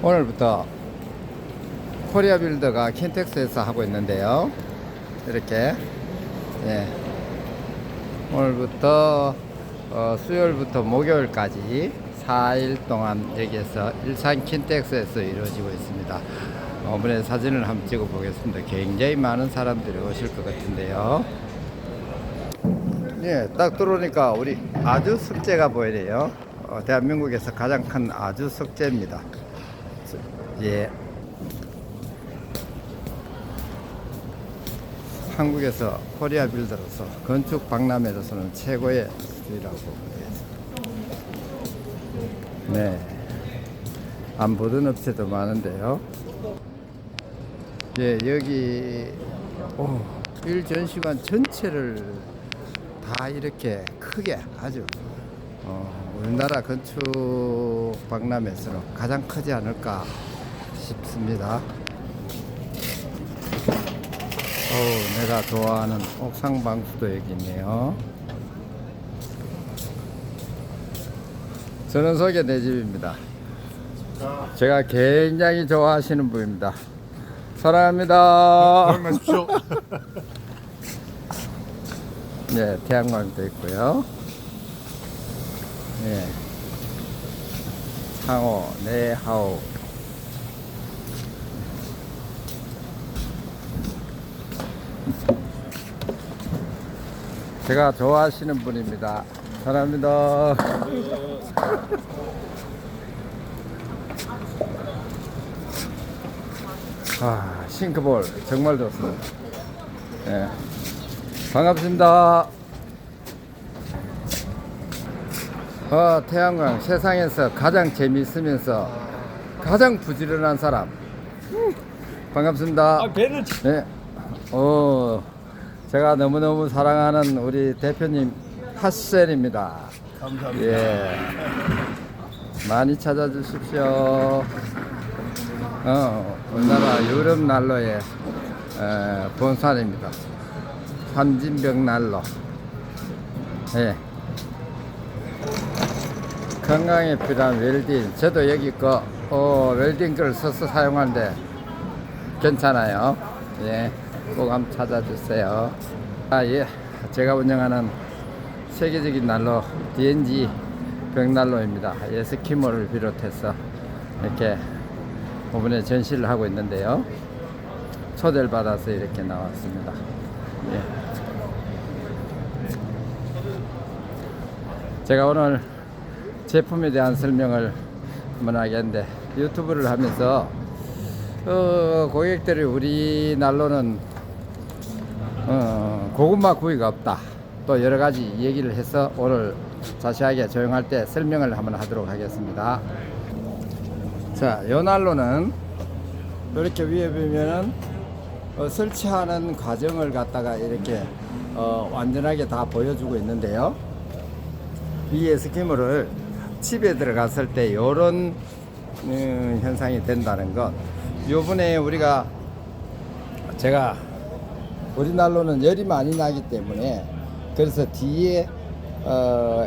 오늘부터 코리아 빌더가 킨텍스에서 하고 있는데요. 이렇게 오늘부터 수요일부터 목요일까지 4일 동안 여기에서 일산 킨텍스에서 이루어지고 있습니다. 이번에 사진을 한번 찍어 보겠습니다. 굉장히 많은 사람들이 오실 것 같은데요. 딱 들어오니까 우리 아주 석재가 보이네요. 대한민국에서 가장 큰 아주 석재입니다. 한국에서 코리아 빌더로서 건축 박람회로서는 최고의 수이라고 보겠습니다. 안 보던 업체도 많은데요. 여기 일 전시관 전체를 다 이렇게 크게 아주 우리나라 건축 박람회에서 가장 크지 않을까 싶습니다. 내가 좋아하는 옥상 방수도 여기 있네요. 저는 소개 내 집입니다. 제가 굉장히 좋아하시는 분입니다. 사랑합니다. 사랑하십시오. 태양광도 있고요. 상호, 네하오. 제가 좋아하시는 분입니다. 사랑합니다. 싱크볼 정말 좋습니다. 반갑습니다. 태양광 세상에서 가장 재미있으면서 가장 부지런한 사람. 반갑습니다. 배를 제가 너무너무 사랑하는 우리 대표님 핫셀입니다. 감사합니다. 많이 찾아주십시오. 우리나라 유럽 난로의 본산입니다. 삼진벽 난로. 건강에 필요한 웰딩. 저도 여기 웰딩 걸 써서 사용하는데 괜찮아요. 꼭 한번 찾아주세요. 제가 운영하는 세계적인 난로 DNG 벽난로입니다. 에스키모를 비롯해서 이렇게 이번에 전시를 하고 있는데요. 초대를 받아서 이렇게 나왔습니다. 제가 오늘 제품에 대한 설명을 한번 하겠는데, 유튜브를 하면서 고객들이 우리 난로는 고구마 구이가 없다, 또 여러가지 얘기를 해서 오늘 자세하게 조용할 때 설명을 한번 하도록 하겠습니다. 자, 요 난로는 이렇게 위에 보면은 설치하는 과정을 갖다가 이렇게 완전하게 다 보여주고 있는데요. 이 에스키모를 집에 들어갔을 때 이런 현상이 된다는 것. 요번에 제가 우리 난로는 열이 많이 나기 때문에, 그래서 뒤에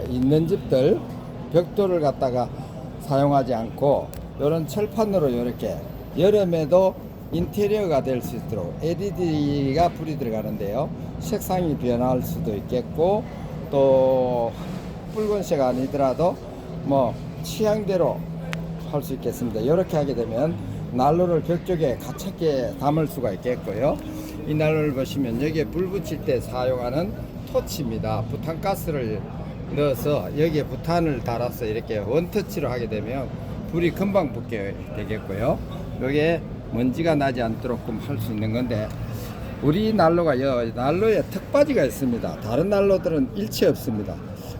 있는 집들 벽돌을 갖다가 사용하지 않고 이런 철판으로 이렇게 여름에도 인테리어가 될 수 있도록 LED가 불이 들어가는데요. 색상이 변할 수도 있겠고, 또 붉은색 아니더라도 뭐 취향대로 할 수 있겠습니다. 이렇게 하게 되면 난로를 벽 쪽에 가깝게 담을 수가 있겠고요. 이 난로를 보시면 여기에 불 붙일 때 사용하는 토치입니다. 부탄가스를 넣어서 여기에 부탄을 달아서 이렇게 원터치로 하게 되면 불이 금방 붙게 되겠고요. 여기에 먼지가 나지 않도록 할 수 있는 건데, 우리 난로가 난로에 턱받이가 있습니다. 다른 난로들은 일체 없습니다.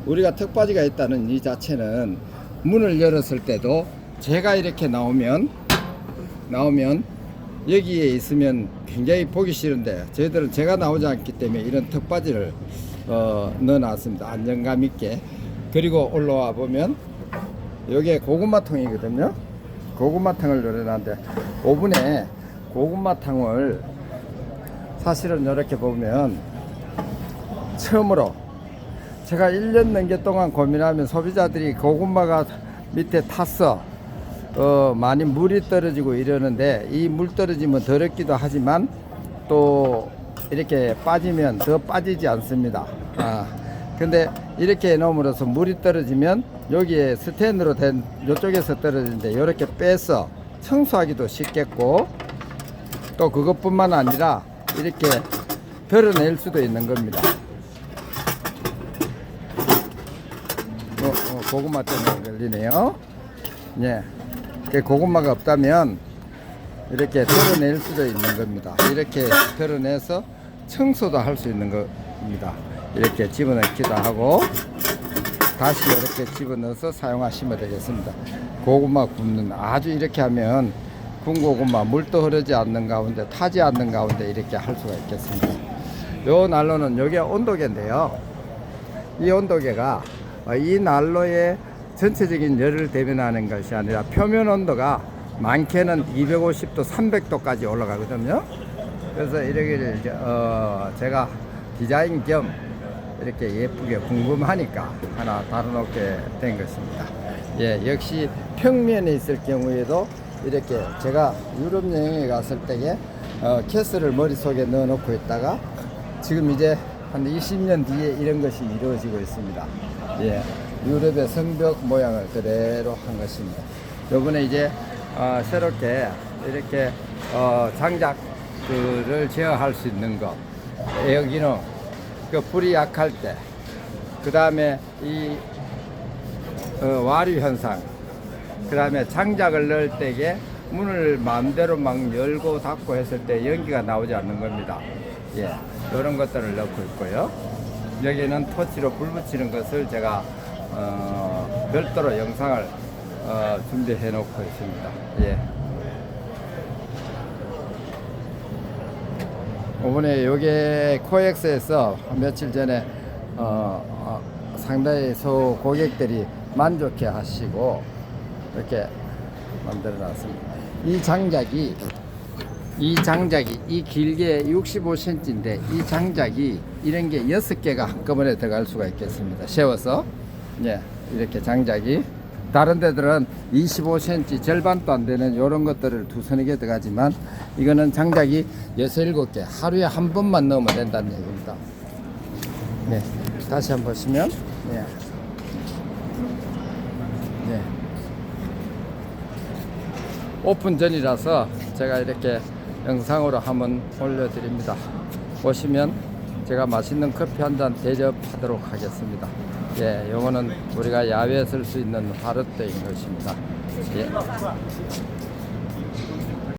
우리가 턱받이가 있다는 이 자체는 문을 열었을 때도 제가 이렇게 나오면 여기에 있으면 굉장히 보기 싫은데, 저희들은 제가 나오지 않기 때문에 이런 턱받이를 넣어놨습니다. 안정감 있게. 그리고 올라와 보면 여기에 고구마통이거든요. 고구마탕을 열어놨는데, 오븐에 고구마탕을 사실은 이렇게 보면 처음으로 제가 1년 넘게 동안 고민하면 소비자들이 고구마가 밑에 탔어, 많이 물이 떨어지고 이러는데 이 물 떨어지면 더럽기도 하지만 또 이렇게 빠지면 더 빠지지 않습니다. 근데 이렇게 해놓음으로써 물이 떨어지면 여기에 스텐으로 된 이쪽에서 떨어지는데 이렇게 빼서 청소하기도 쉽겠고 또 그것뿐만 아니라 이렇게 덜어낼 수도 있는 겁니다. 고구마 때문에 걸리네요. 예. 고구마가 없다면 이렇게 덜어낼 수도 있는 겁니다. 이렇게 덜어내서 청소도 할 수 있는 겁니다. 이렇게 집어넣기도 하고 다시 이렇게 집어넣어서 사용하시면 되겠습니다. 고구마 굽는 아주 이렇게 하면 군 고구마 물도 흐르지 않는 가운데 타지 않는 가운데 이렇게 할 수가 있겠습니다. 요 난로는 여기가 온도계인데요. 이 온도계가 이 난로의 전체적인 열을 대변하는 것이 아니라 표면 온도가 많게는 250도 300도까지 올라가거든요. 그래서 이렇게 제가 디자인 겸 이렇게 예쁘게 궁금하니까 하나 다뤄놓게 된 것입니다. 예, 역시 평면에 있을 경우에도 이렇게 제가 유럽 여행에 갔을 때에 캐스를 머릿속에 넣어 놓고 있다가 지금 이제 한 20년 뒤에 이런 것이 이루어지고 있습니다. 예, 유럽의 성벽 모양을 그대로 한 것입니다. 요번에 이제 새롭게 이렇게 장작들을 제어할 수 있는 거, 여기는 그 불이 약할 때, 그 다음에 이 와류 현상, 그 다음에 장작을 넣을 때에 문을 마음대로 막 열고 닫고 했을 때 연기가 나오지 않는 겁니다. 예, 이런 것들을 넣고 있고요. 여기는 토치로 불 붙이는 것을 제가 별도로 영상을 준비해 놓고 있습니다. 예. 이번에 요게 코엑스에서 며칠 전에 상당히 고객들이 만족해 하시고 이렇게 만들어 놨습니다. 이 장작이 이 길게 65cm인데 이 장작이 이런 게 6개가 한꺼번에 들어갈 수가 있겠습니다. 세워서 예, 이렇게 장작이 다른 데들은 25cm 절반도 안 되는 이런 것들을 두서너 개 들어가지만 이거는 장작이 6, 7개 하루에 한 번만 넣으면 된다는 얘기입니다. 네, 다시 한번 보시면 예. 예. 오픈 전이라서 제가 이렇게 영상으로 한번 올려드립니다. 보시면 제가 맛있는 커피 한 잔 대접하도록 하겠습니다. 예, 요거는 우리가 야외에 쓸 수 있는 화롯대인 것입니다. 예.